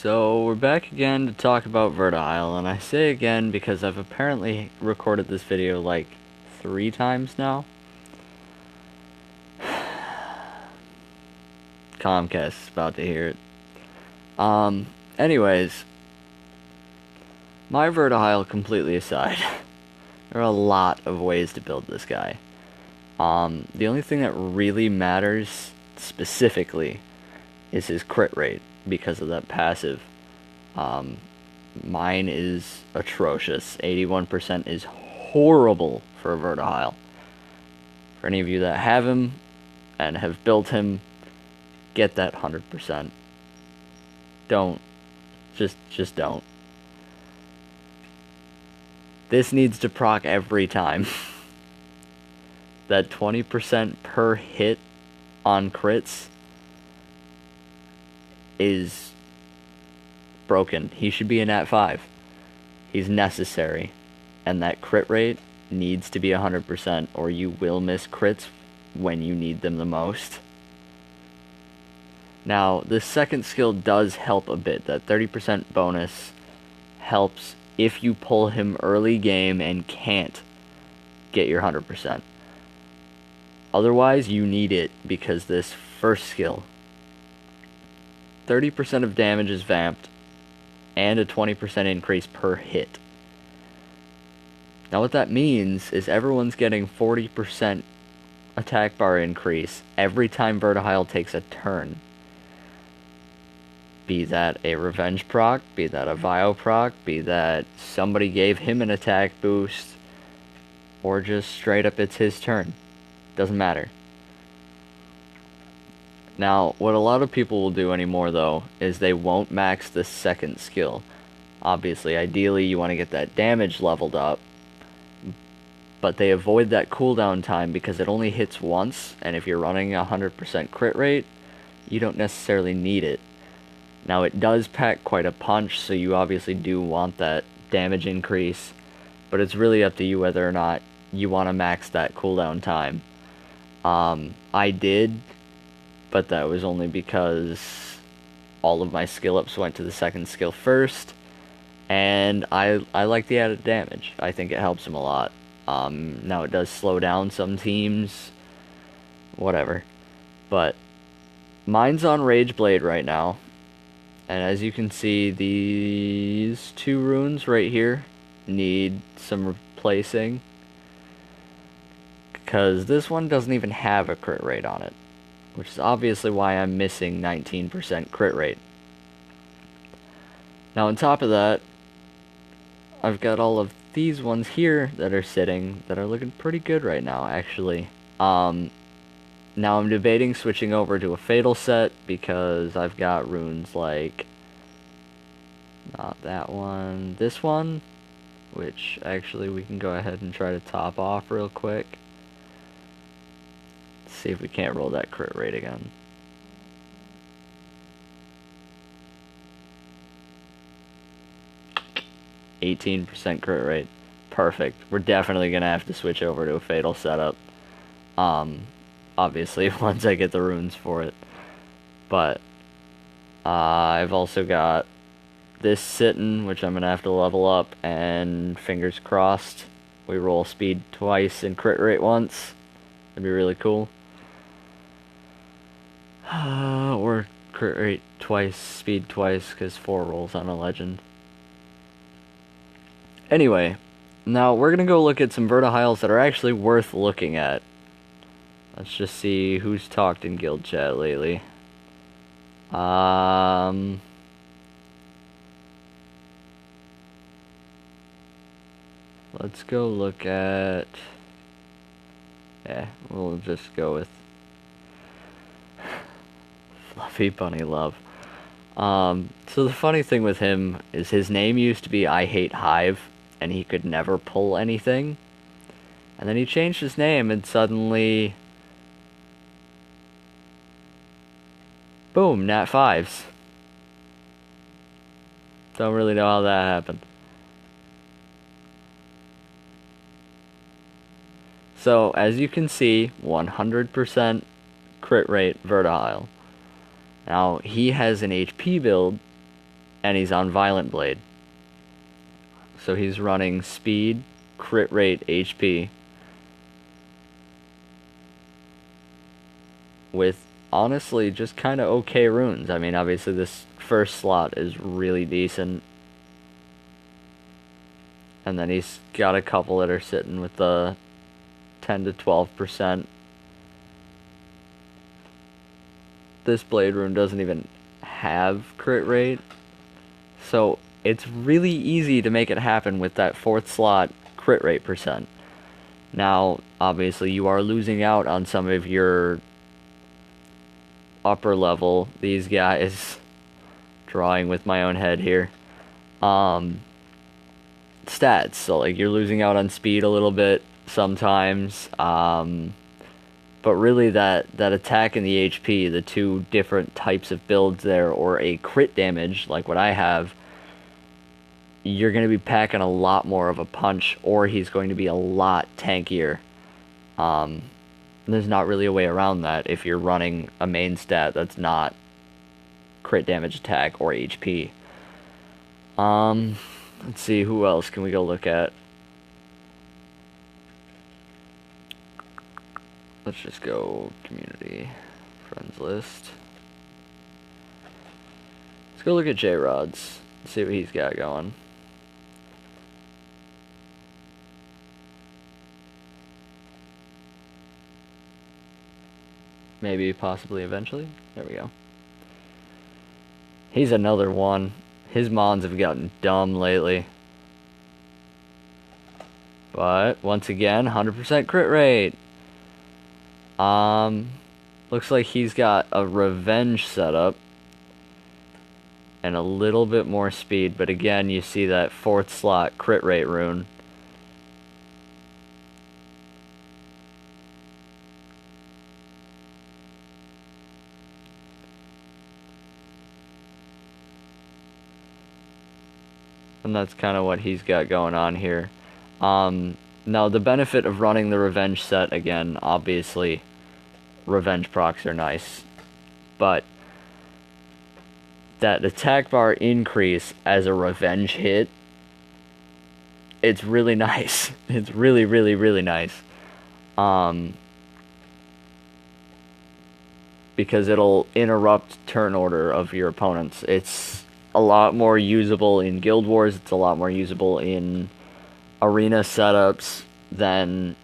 So we're back again to talk about Verdehile, and I say again because I've apparently recorded this video like 3 times now. Comcast is about to hear it. Anyways, my Verdehile completely aside, there are a lot of ways to build this guy. The only thing that really matters specifically is his crit rate because of that passive. Mine is atrocious. 81% is horrible for a Verdehile. For any of you that have him and have built him, get that 100%. Don't. Just don't. This needs to proc every time. That 20% per hit on crits is broken. He should be an at 5. He's necessary. And that crit rate needs to be 100% or you will miss crits when you need them the most. Now, this second skill does help a bit. That 30% bonus helps if you pull him early game and can't get your 100%. Otherwise, you need it because this first skill, 30% of damage is vamped and a 20% increase per hit. Now what that means is everyone's getting 40% attack bar increase every time Verdehile takes a turn. Be that a revenge proc, be that a Vio proc, be that somebody gave him an attack boost, or just straight up it's his turn. Doesn't matter. Now, what a lot of people will do anymore, though, is they won't max the second skill. Obviously, ideally, you want to get that damage leveled up, but they avoid that cooldown time because it only hits once, and if you're running a 100% crit rate, you don't necessarily need it. Now, it does pack quite a punch, so you obviously do want that damage increase, but it's really up to you whether or not you want to max that cooldown time. I did, but that was only because all of my skill ups went to the second skill first, and I like the added damage. I think it helps him a lot. Now it does slow down some teams, whatever, but mine's on Rage Blade right now, and as you can see, these 2 runes right here need some replacing, because this one doesn't even have a crit rate on it, which is obviously why I'm missing 19% crit rate. Now on top of that, I've got all of these ones here that are sitting that are looking pretty good right now, actually. Now I'm debating switching over to a Fatal set because I've got runes like, not that one, this one, which actually we can go ahead and try to top off real quick. See if we can't roll that crit rate again. %18% crit rate. Perfect. We're definitely gonna have to switch over to a Fatal setup. Obviously once I get the runes for it. But I've also got this sitting, which I'm gonna have to level up, and fingers crossed we roll speed twice and crit rate once. That'd be really cool. Or crit rate twice, speed twice, because 4 rolls on a legend. Anyway, now we're gonna go look at some Verdehiles that are actually worth looking at. Let's just see who's talked in guild chat lately. Let's go look at... Yeah, we'll just go with Fluffy Bunny Love. So the funny thing with him is his name used to be I Hate Hive, and he could never pull anything. And then he changed his name, and suddenly... boom, nat 5s. Don't really know how that happened. So, as you can see, 100% crit rate Verdehile. Now, he has an HP build and he's on Violent Blade. So he's running speed, crit rate, HP, with honestly just kind of okay runes. I mean, obviously this first slot is really decent, and then he's got a couple that are sitting with the 10 to 12%. This blade rune doesn't even have crit rate, so it's really easy to make it happen with that fourth slot crit rate percent. Now, obviously, you are losing out on some of your upper level, these guys, drawing with my own head here, stats. So, like, you're losing out on speed a little bit sometimes, but really that attack and the HP, the two different types of builds there, or a crit damage, like what I have, you're going to be packing a lot more of a punch, or he's going to be a lot tankier. There's not really a way around that if you're running a main stat that's not crit damage, attack, or HP. Let's see, who else can we go look at? Let's just go community friends list. Let's go look at J-Rod's, see what he's got going. Maybe, possibly, eventually. There we go. He's another one. His mons have gotten dumb lately. But, once again, 100% crit rate. Looks like he's got a revenge setup. And a little bit more speed. But again, you see that fourth slot crit rate rune. And that's kind of what he's got going on here. Now, the benefit of running the revenge set, again, obviously, revenge procs are nice. But that attack bar increase as a revenge hit, it's really nice. It's really, really, really nice. Because it'll interrupt turn order of your opponents. It's a lot more usable in Guild Wars. It's a lot more usable in arena setups than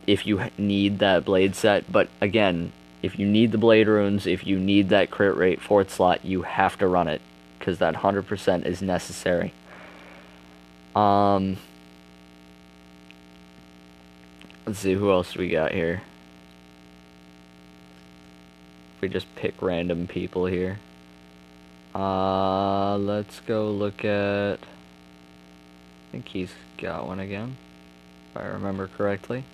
if you need that blade set. But again, if you need the blade runes, if you need that crit rate fourth slot, you have to run it, because that 100% is necessary. Let's see, who else we got here? If we just pick random people here. Let's go look at... I think he's got one again, if I remember correctly.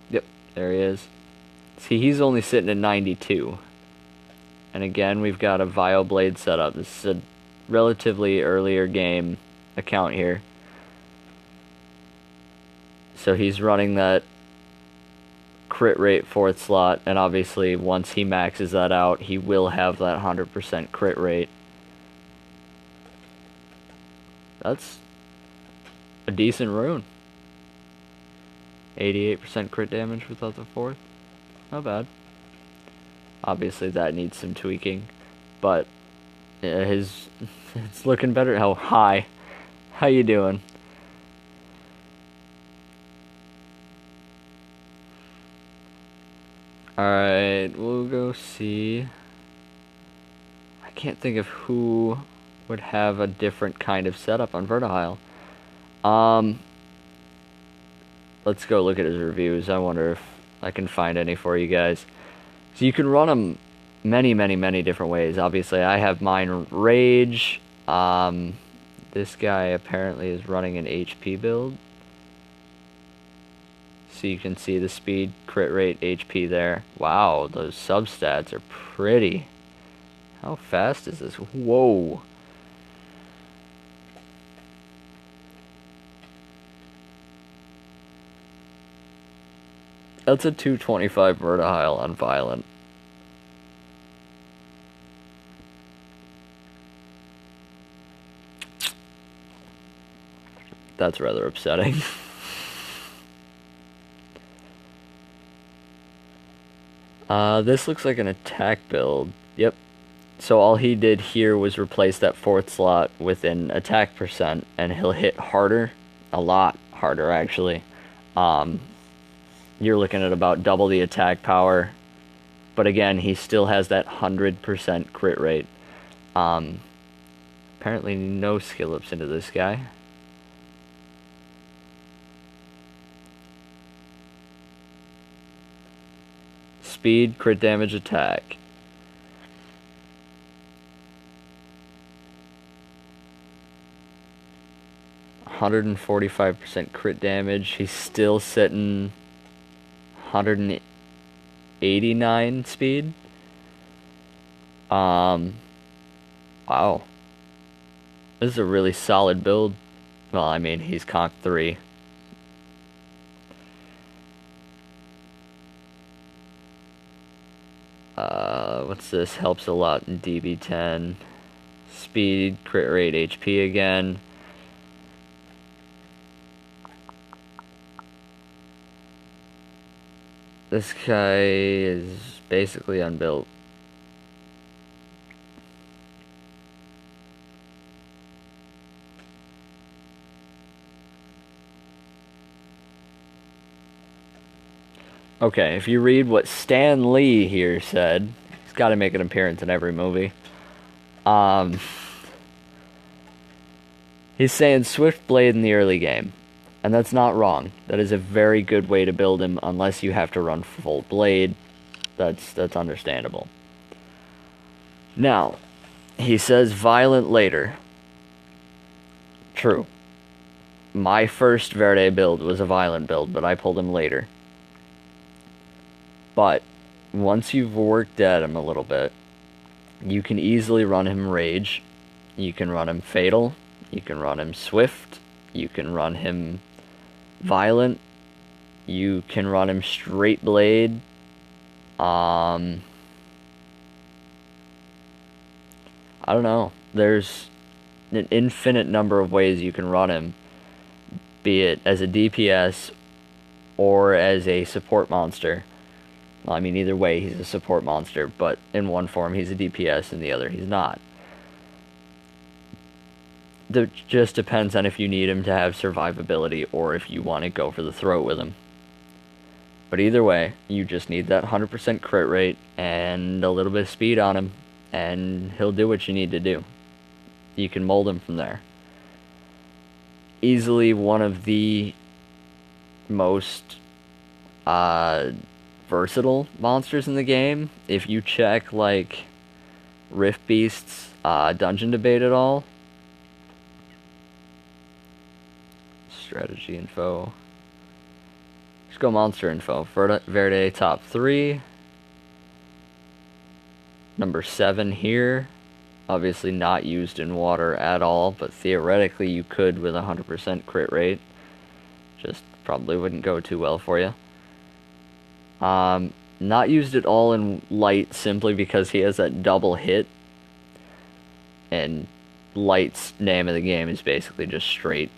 Yep, there he is. See, he's only sitting at 92. And again, we've got a Vile Blade setup. This is a relatively earlier game account here. So he's running that crit rate fourth slot, and obviously once he maxes that out, he will have that 100% crit rate. That's a decent rune. 88% crit damage without the fourth. Not bad. Obviously that needs some tweaking, but yeah, it's looking better. Oh, hi. How you doing? Alright, we'll go see. I can't think of who would have a different kind of setup on Verdehile. Let's go look at his reviews. I wonder if I can find any for you guys. So you can run them many, many, many different ways. Obviously, I have mine Rage. This guy apparently is running an HP build. So you can see the speed, crit rate, HP there. Wow, those substats are pretty. How fast is this? Whoa. That's a 225 Verdehile on Violent. That's rather upsetting. This looks like an attack build. Yep. So all he did here was replace that fourth slot with an attack percent, and he'll hit harder. A lot harder, actually. You're looking at about double the attack power. But again, he still has that 100% crit rate. Apparently no skill ups into this guy. Speed, crit damage, attack. (145% crit damage). He's still sitting 189 speed. Wow. This is a really solid build. Well, I mean, he's conk 3. What's this? Helps a lot in DB10. Speed, crit rate, HP again. This guy is basically unbuilt. Okay, if you read what Stan Lee here said, he's got to make an appearance in every movie. He's saying Swift Blade in the early game. And that's not wrong. That is a very good way to build him, unless you have to run full Blade. That's understandable. Now, he says Violent later. True. My first Verde build was a Violent build, but I pulled him later. But once you've worked at him a little bit, you can easily run him Rage. You can run him Fatal. You can run him Swift. You can run him Violent. You can run him Straight Blade. I don't know. There's an infinite number of ways you can run him, be it as a DPS or as a support monster. Well, I mean, either way, he's a support monster, but in one form he's a DPS, and the other he's not. It just depends on if you need him to have survivability or if you want to go for the throat with him. But either way, you just need that 100% crit rate and a little bit of speed on him, and he'll do what you need to do. You can mold him from there. Easily one of the most versatile monsters in the game. If you check like Rift Beast's dungeon debate at all, strategy info, just go monster info. Verde top 3, number 7 here. Obviously not used in water at all, but theoretically you could with 100% crit rate. Just probably wouldn't go too well for you. Not used at all in light simply because he has that double hit. And light's name of the game is basically just straight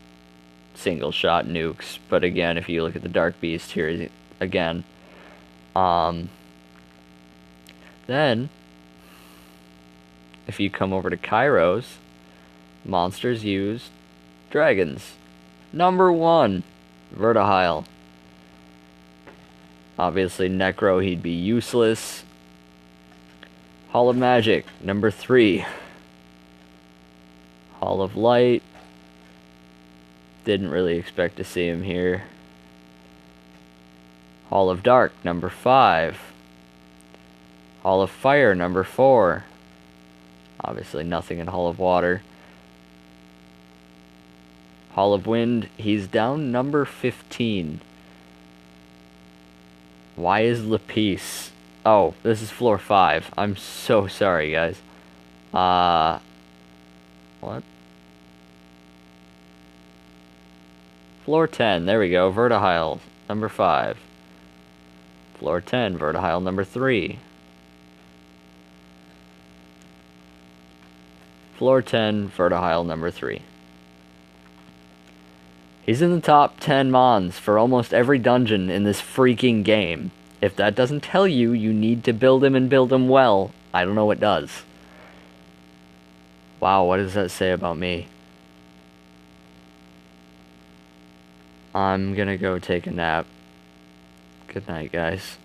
single shot nukes. But again, if you look at the Dark Beast here again, then if you come over to Kairos, monsters use dragons. Number 1, Verdehile. Obviously, Necro, he'd be useless. Hall of Magic, number 3. Hall of Light. Didn't really expect to see him here. Hall of Dark, number 5. Hall of Fire, number 4. Obviously, nothing in Hall of Water. Hall of Wind, he's down number 15. Why is Lapis? Oh, this is floor 5. I'm so sorry, guys. What? Floor 10, there we go. Verdehile, number 5. Floor 10, Verdehile, number 3. Floor 10, Verdehile, number 3. He's in the top 10 mons for almost every dungeon in this freaking game. If that doesn't tell you you need to build him and build him well, I don't know what does. Wow, what does that say about me? I'm gonna go take a nap. Good night, guys.